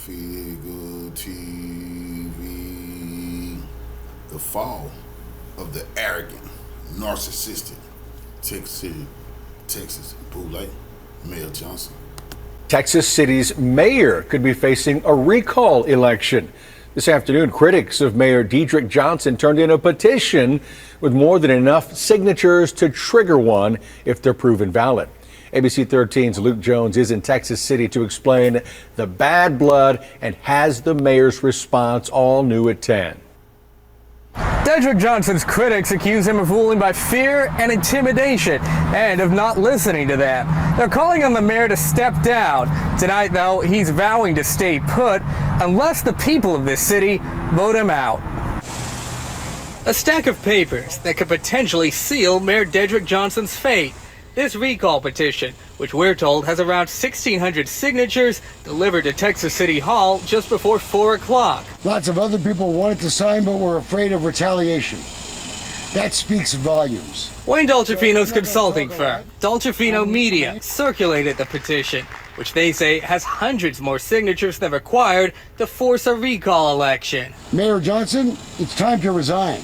Cultfigga TV. The fall of the arrogant, narcissistic Texas Boule, Mayor Johnson. Texas City's mayor could be facing a recall election. This afternoon, critics of Mayor Dedrick Johnson turned in a petition with more than enough signatures to trigger one if they're proven valid. ABC 13's Luke Jones is in Texas City to explain the bad blood and has the mayor's response all new at 10. Dedrick Johnson's critics accuse him of ruling by fear and intimidation and of not listening to them. They're calling on the mayor to step down. Tonight, though, he's vowing to stay put unless the people of this city vote him out. A stack of papers that could potentially seal Mayor Dedrick Johnson's fate. This recall petition, which we're told has around 1,600 signatures, delivered to Texas City Hall just before 4 o'clock. Lots of other people wanted to sign, but were afraid of retaliation. That speaks volumes. Wayne Dolcefino's consulting firm, Dolcefino Media, circulated the petition, which they say has hundreds more signatures than required to force a recall election. Mayor Johnson, it's time to resign.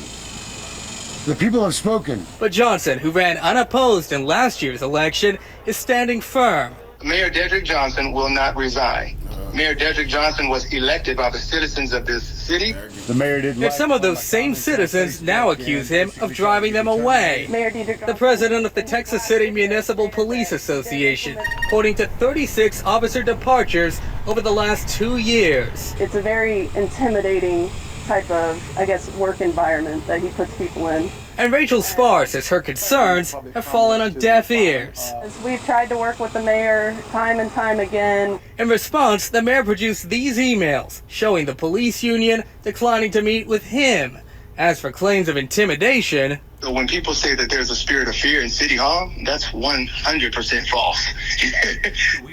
The people have spoken. But Johnson, who ran unopposed in last year's election, is standing firm. Mayor Dedrick Johnson will not resign. Mayor Dedrick Johnson was elected by the citizens of this city. The mayor didn't. Yet some of those same citizens now accuse him of driving them away. The president of the Texas City Municipal Police Association, pointing to 36 officer departures over the last 2 years. It's a very intimidating type of, work environment that he puts people in. And Rachel Spar says her concerns have fallen on deaf ears. We've tried to work with the mayor time and time again. In response, the mayor produced these emails showing the police union declining to meet with him. As for claims of intimidation, So when people say that there's a spirit of fear in City Hall, that's 100% false.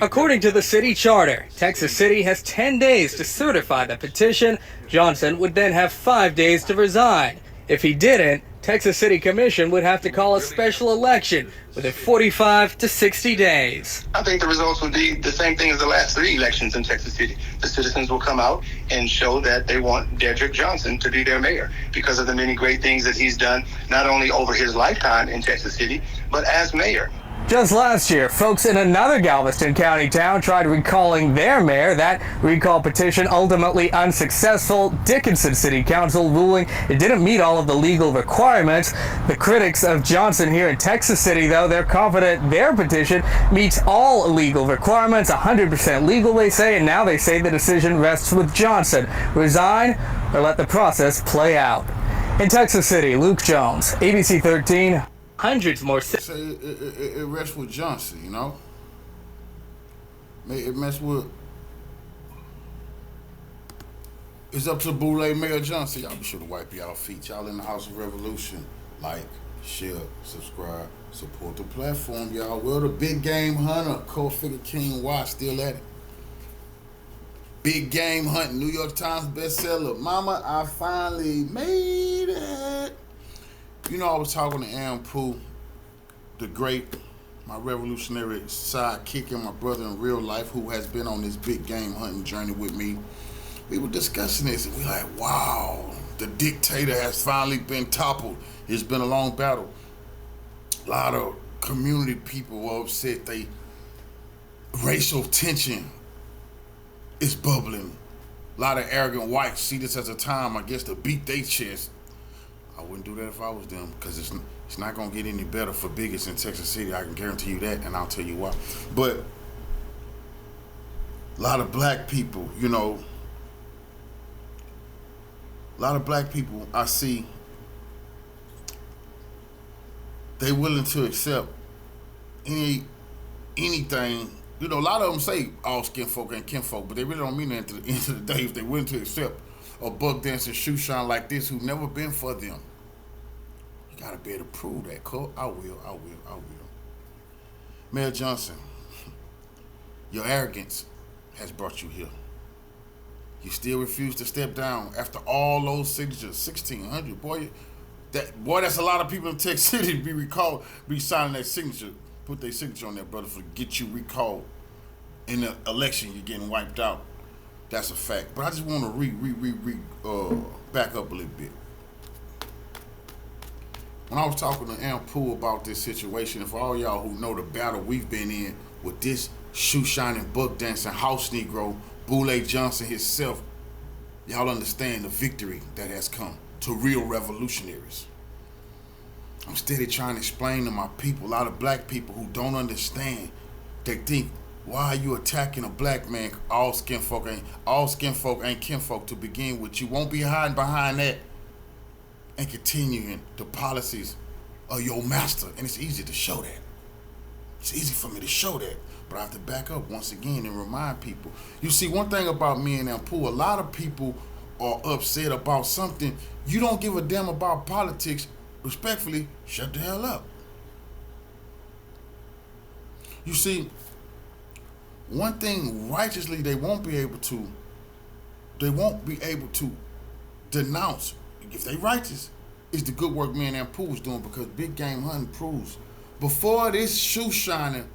according to the city charter, Texas City has 10 days to certify the petition. Johnson would then have 5 days to resign. If he didn't, Texas City Commission would have to call a special election within 45 to 60 days. I think the results would be the same thing as the last 3 elections in Texas City. The citizens will come out and show that they want Dedrick Johnson to be their mayor because of the many great things that he's done, not only over his lifetime in Texas City, but as mayor. Just last year, folks in another Galveston County town tried recalling their mayor. That recall petition ultimately unsuccessful. Dickinson City Council ruling it didn't meet all of the legal requirements. The critics of Johnson here in Texas City, though, they're confident their petition meets all legal requirements, 100% legal, they say, and now they say the decision rests with Johnson. Resign or let the process play out. In Texas City, Luke Jones, ABC 13. Hundreds more. It rests with Johnson, you know. It mess with. It's up to Boule, Mayor Johnson. Y'all be sure to wipe y'all feet. Y'all in the House of Revolution. Like, share, subscribe, support the platform, y'all. Well, the big game hunter, Cultfigga King Watch, still at it. Big game hunting, New York Times bestseller. Mama, I finally made it. You know, I was talking to Aaron Pooh, the great, my revolutionary sidekick and my brother in real life, who has been on this big game hunting journey with me. We were discussing this, and we like, wow, the dictator has finally been toppled. It's been a long battle. A lot of community people were upset. Racial tension is bubbling. A lot of arrogant whites see this as a time, I guess, to beat their chest. I wouldn't do that if I was them, because it's not going to get any better for bigots in Texas City. I can guarantee you that, and I'll tell you why. But a lot of black people, you know, I see, they willing to accept anything. You know, a lot of them say all skin folk ain't kinfolk, but they really don't mean that at the end of the day. If they willing to accept a buck dancing shoe shine like this who never been for them, you gotta be able to prove that, Cole. I will. Mayor Johnson, your arrogance has brought you here. You still refuse to step down after all those signatures, 1,600, boy. That's a lot of people in Texas City be signing that signature. Put their signature on there, brother, for get you recalled. In the election, you're getting wiped out. That's a fact. But I just want to back up a little bit. When I was talking to Ampu about this situation, and for all y'all who know the battle we've been in with this shoe shining, buck dancing house Negro, Boule Johnson himself, y'all understand the victory that has come to real revolutionaries. I'm steady trying to explain to my people, a lot of black people who don't understand. They think, why are you attacking a black man? All skin folk ain't kinfolk to begin with. You won't be hiding behind that and continuing the policies of your master. And it's easy to show that. It's easy for me to show that. But I have to back up once again and remind people. You see, one thing about me and Ampu, a lot of people are upset about something. You don't give a damn about politics. Respectfully, shut the hell up. You see, one thing righteously they won't be able to denounce, if they righteous, is the good work me and Ampu was doing, because big game hunting proves before this shoe shining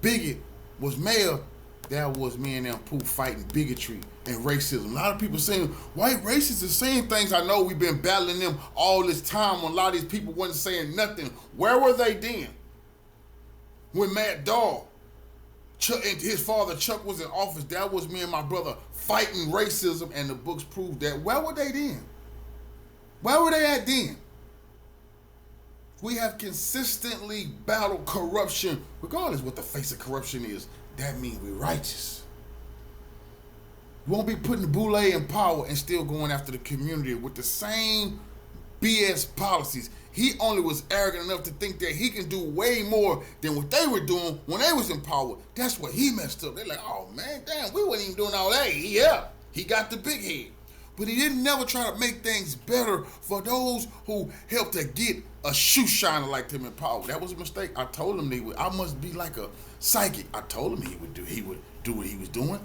bigot was mayor, that was me and Ampu fighting bigotry and racism. A lot of people saying white racists are saying things. I know we've been battling them all this time when a lot of these people wasn't saying nothing. Where were they then? When Matt Dahl, and his father Chuck was in office, that was me and my brother fighting racism, and the books prove that. Where were they then? Where were they at then? We have consistently battled corruption, regardless what the face of corruption is. That means we're righteous. You won't be putting Boule in power and still going after the community with the same BS policies. He only was arrogant enough to think that he can do way more than what they were doing when they was in power. That's what he messed up. They're like, oh man, damn, we wasn't even doing all that. Yeah, he got the big head. But he didn't never try to make things better for those who helped to get a shoe shiner like him in power. That was a mistake. I told him I must be like a psychic. I told him he would do what he was doing.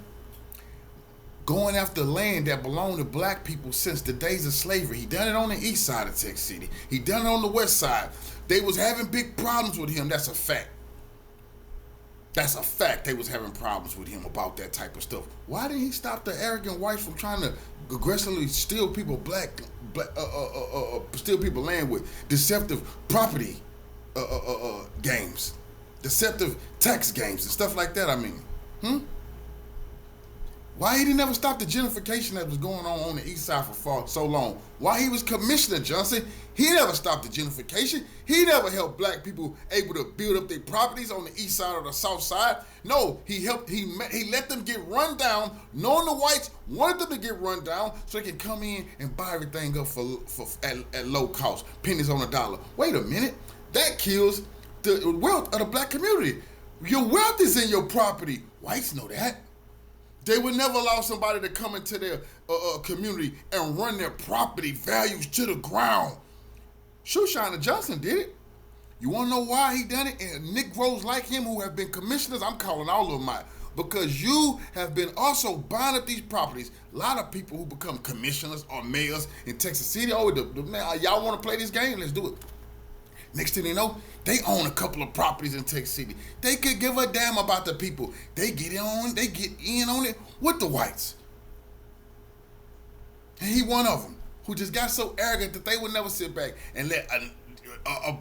Going after land that belonged to black people since the days of slavery. He done it on the east side of Texas City. He done it on the west side. They was having big problems with him. That's a fact. That's a fact. They was having problems with him about that type of stuff. Why didn't he stop the arrogant whites from trying to aggressively steal people steal people land with deceptive property games, deceptive tax games and stuff like that? I mean, why he didn't ever stop the gentrification that was going on the east side for so long? Why he was Commissioner Johnson, he never stopped the gentrification. He never helped black people able to build up their properties on the east side or the south side. No, he let them get run down, knowing the whites wanted them to get run down so they could come in and buy everything up at low cost, pennies on a dollar. Wait a minute, that kills the wealth of the black community. Your wealth is in your property. Whites know that. They would never allow somebody to come into their community and run their property values to the ground. Shoeshiner Johnson did it. You want to know why he done it? And Negroes like him who have been commissioners, I'm calling all of them out. Because you have been also buying up these properties. A lot of people who become commissioners or mayors in Texas City, y'all want to play this game? Let's do it. Next thing they know, they own a couple of properties in Texas City. They could give a damn about the people. They get in on it with the whites. And he one of them who just got so arrogant that they would never sit back and let a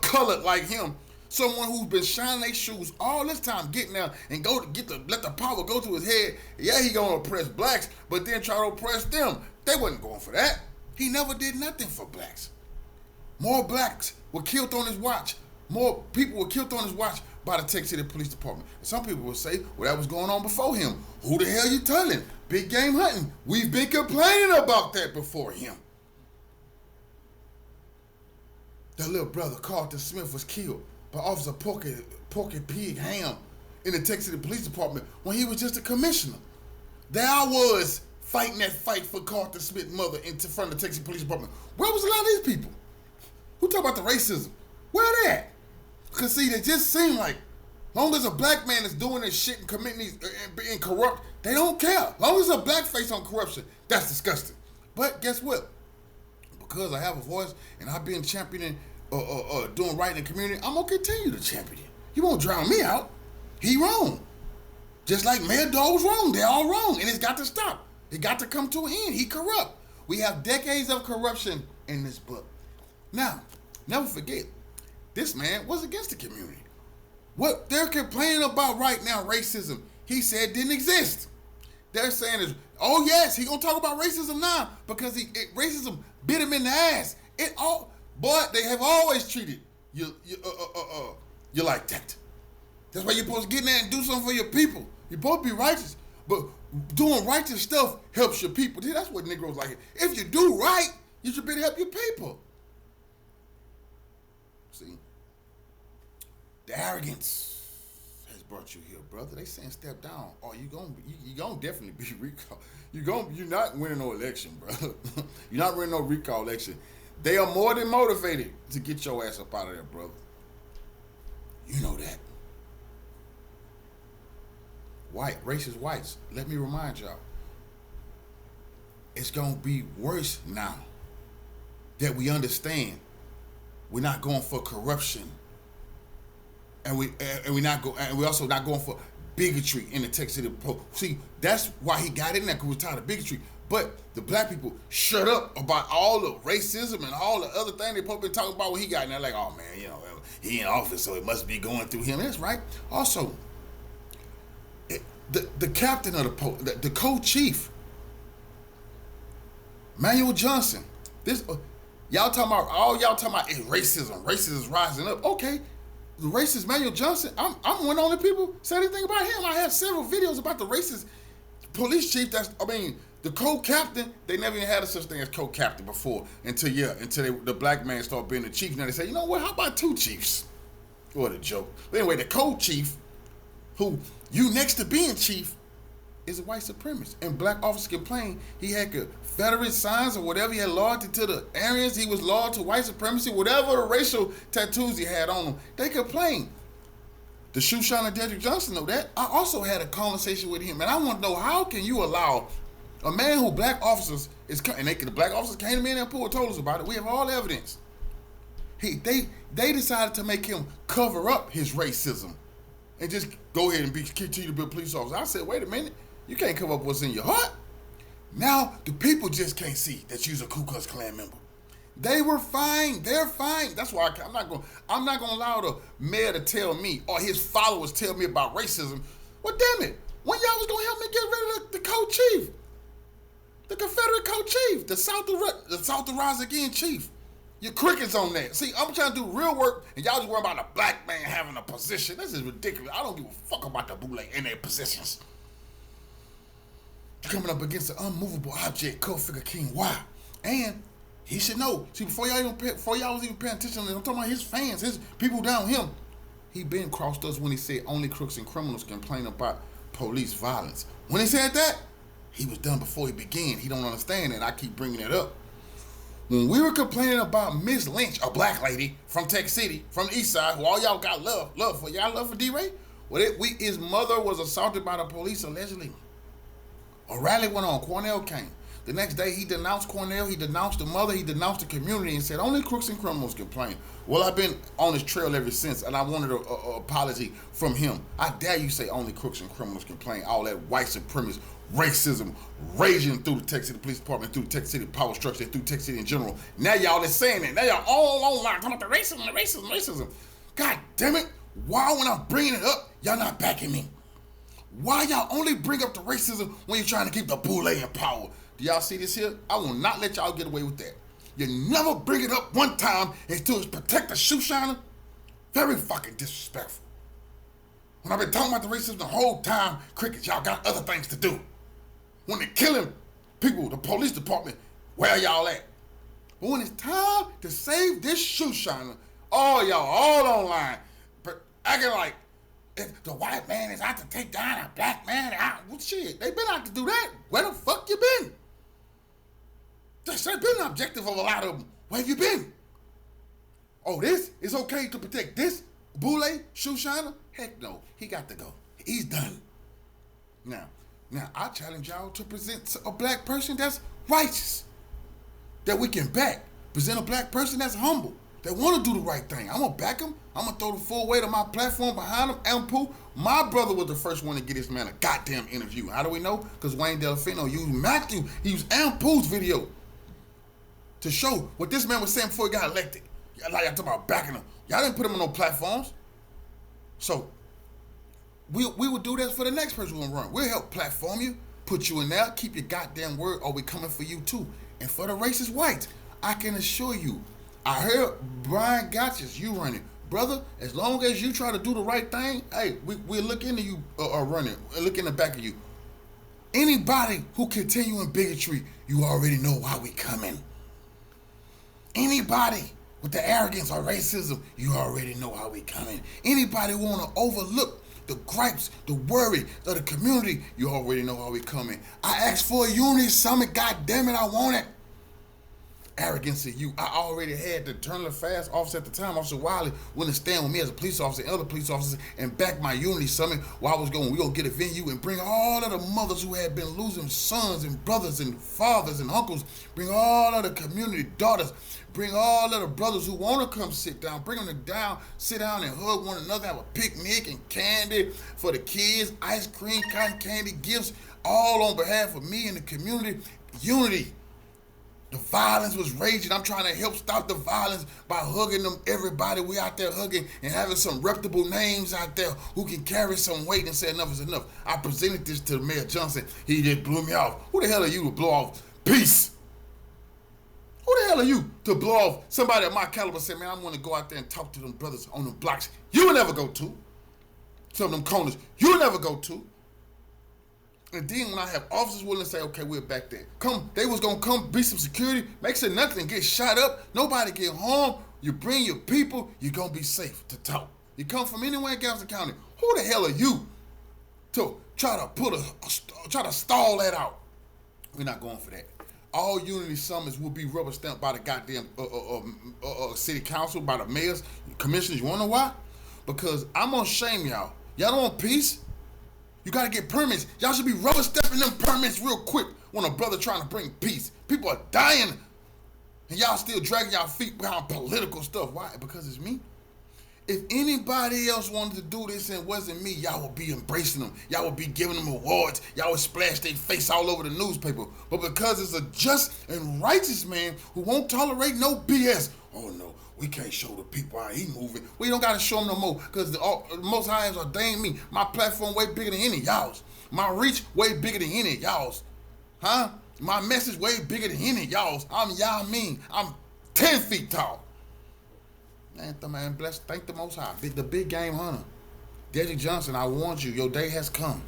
colored like him, someone who's been shining their shoes all this time, getting there and let the power go to his head. Yeah, he gonna oppress blacks, but then try to oppress them. They wasn't going for that. He never did nothing for blacks. More blacks were killed on his watch. More people were killed on his watch by the Texas City Police Department. And some people will say, well, that was going on before him. Who the hell you telling? Big game hunting. We've been complaining about that before him. That little brother, Carlton Smith, was killed by Officer Porky Pig Ham in the Texas City Police Department when he was just a commissioner. There I was fighting that fight for Carlton Smith's mother in front of the Texas City Police Department. Where was a lot of these people? Who talk about the racism? Where they at? Because see, they just seem like, long as a black man is doing this shit and committing these and being corrupt, they don't care. Long as a black face on corruption, that's disgusting. But guess what? Because I have a voice and I've been championing, doing right in the community, I'm gonna continue to champion it. He won't drown me out. He wrong. Just like Mayor Dole was wrong. They're all wrong. And it's got to stop. It got to come to an end. He corrupt. We have decades of corruption in this book. Now, never forget, this man was against the community. What they're complaining about right now, racism, he said didn't exist. They're saying is, oh yes, he gonna talk about racism now because racism bit him in the ass. But they have always treated you like that. That's why you're supposed to get in there and do something for your people. You're supposed to be righteous, but doing righteous stuff helps your people. See, that's what Negroes like. If you do right, you should be to help your people. See, the arrogance has brought you here, brother. They saying step down, or you gonna definitely be recalled. You're not winning no election, brother. You're not winning no recall election. They are more than motivated to get your ass up out of there, brother. You know that. Racist whites, let me remind y'all, it's gonna be worse now that we understand we're not going for corruption, and we also not going for bigotry in the Texas City Post. See, that's why he got in there, because we're tired of bigotry. But the black people shut up about all the racism and all the other things they probably been talking about when he got in there. Like, oh man, he in office, so it must be going through him. That's right. Also, the captain of the post, the co-chief, Manuel Johnson. This y'all talking about is racism. Racism is rising up. Okay, the racist Manuel Johnson. I'm one of the only people say anything about him. I have several videos about the racist police chief. The co-captain. They never even had a such thing as co-captain before until the black man started being the chief. Now they say, you know what? How about two chiefs? What a joke. But anyway, the co-chief, who you next to being chief, is a white supremacist. And black officers complain he had Confederate signs or whatever. He had loyalty to the Aryans. He was loyal to white supremacy. Whatever the racial tattoos he had on him, they complain. The shoe shiner Dedrick Johnson know that. I also had a conversation with him, and I want to know, how can you allow a man who black officers the black officers came to me and told us about it. We have all evidence. They decided to make him cover up his racism and just go ahead and continue to be a police officer. I said, wait a minute, you can't cover up what's in your heart. Now the people just can't see that you're a Ku Klux Klan member. They were fine. They're fine. That's why I'm not gonna allow the mayor to tell me or his followers tell me about racism. Well, damn it, when y'all was gonna help me get rid of the co-chief, the Confederate co-chief, the South to Rise Again chief? Your crickets on that. See, I'm trying to do real work, and y'all just worry about a black man having a position. This is ridiculous. I don't give a fuck about the Boule and their positions. You're coming up against an unmovable object, Cultfigga King. Why? And he should know. See, before y'all was even paying attention, I'm talking about his fans, his people down him. He been crossed us when he said only crooks and criminals complain about police violence. When he said that, he was done before he began. He don't understand that. I keep bringing it up. When we were complaining about Miss Lynch, a black lady from Texas City, from the east side, who all y'all got love for, y'all love for D-Ray? Well, his mother was assaulted by the police allegedly. A rally went on. Cornell came. The next day, he denounced Cornell, he denounced the mother, he denounced the community, and said only crooks and criminals complain. Well, I've been on his trail ever since, and I wanted an apology from him. I dare you say only crooks and criminals complain. All that white supremacist racism raging through the Texas City Police Department, through the Texas City power structure, through Texas City in general. Now y'all is saying that. Now y'all all online talking about the racism. God damn it. Why, when I'm bringing it up, y'all not backing me? Why y'all only bring up the racism when you're trying to keep the Boule in power? Do y'all see this here? I will not let y'all get away with that. You never bring it up one time until it's protect the shoe shiner. Very fucking disrespectful. When I've been talking about the racism the whole time, crickets, y'all got other things to do. When they're killing people, the police department, where y'all at? But when it's time to save this shoe shiner, all y'all all online, but acting like if the white man is out to take down a black man, well, shit, they been out to do that. Where the fuck you been? That's been an objective of a lot of them. Where have you been? Oh, this is okay to protect this Boule shoe shiner? Heck no, he got to go. He's done. Now, I challenge y'all to present a black person that's righteous, that we can back. Present a black person that's humble, They want to do the right thing. I'm going to back them. I'm going to throw the full weight of my platform behind them. Ampu, my brother was the first one to get this man a goddamn interview. How do we know? Because Wayne Delfino used Matthew. He used Ampu's video to show what this man was saying before he got elected. Like I'm talking about backing him. Y'all didn't put him on no platforms. So we would do that for the next person who will run. We'll help platform you, put you in there, keep your goddamn word, or we coming for you too. And for the racist whites, I can assure you, I heard Brian Gotchas, you running. Brother, as long as you try to do the right thing, hey, we'll look into you running. We'll look in the back of you. Anybody who continue in bigotry, you already know why we coming. Anybody with the arrogance or racism, you already know how we coming. Anybody who want to overlook the gripes, the worry of the community, you already know how we coming. I asked for a unity summit, god damn it, I want it. Arrogance of you. I already had the Turner Fast officer at the time, Officer Wiley, willing to stand with me as a police officer and other police officers and back my unity summit while I was going, we gonna get a venue and bring all of the mothers who had been losing sons and brothers and fathers and uncles, bring all of the community daughters, bring all of the brothers who want to come sit down, bring them down, sit down and hug one another, have a picnic and candy for the kids, ice cream, cotton candy, gifts, all on behalf of me and the community. Unity. The violence was raging. I'm trying to help stop the violence by hugging them. Everybody, we out there hugging and having some reputable names out there who can carry some weight and say enough is enough. I presented this to Mayor Johnson. He just blew me off. Who the hell are you to blow off peace? Who the hell are you to blow off somebody of my caliber? Say, man, I want to go out there and talk to them brothers on them blocks you will never go to. Some of them corners you'll never go to. And then when I have officers willing to say, okay, we're back there. Come, they was gonna come be some security, make sure nothing get shot up, nobody get harmed. You bring your people, you're gonna be safe to talk. You come from anywhere in Galveston County. Who the hell are you to try to stall that out? We're not going for that. All unity summits will be rubber stamped by the goddamn city council, by the mayors, commissioners. You wanna know why? Because I'm gonna shame y'all. Y'all don't want peace? You gotta get permits. Y'all should be rubber stamping them permits real quick when a brother trying to bring peace. People are dying and y'all still dragging y'all feet behind political stuff. Why? Because it's me. If anybody else wanted to do this and it wasn't me, y'all would be embracing them. Y'all would be giving them awards. Y'all would splash their face all over the newspaper. But because it's a just and righteous man who won't tolerate no BS, oh no, we can't show the people how he moving. We don't gotta show them no more because the Most High has ordained me. My platform way bigger than any of y'all's. My reach way bigger than any of y'all's. Huh? My message way bigger than any of y'all's. I'm Yamin. I'm 10 feet tall. Man, bless, thank the Most High. The big game hunter. Dedrick Johnson, I warned you, your day has come.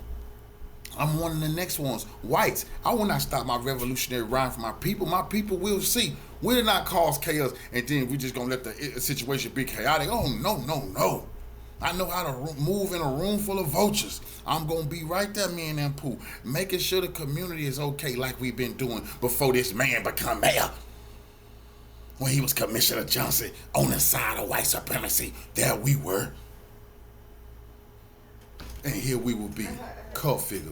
I'm one of the next ones. Whites, I will not stop my revolutionary ride for my people. My people will see. We did not cause chaos and then we just gonna let the situation be chaotic. Oh, no. I know how to move in a room full of vultures. I'm gonna be right there, me and Ampu, making sure the community is okay like we've been doing before this man become mayor. When he was Commissioner Johnson on the side of white supremacy, there we were. And here we will be. Cultfigga.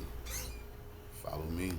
Follow me.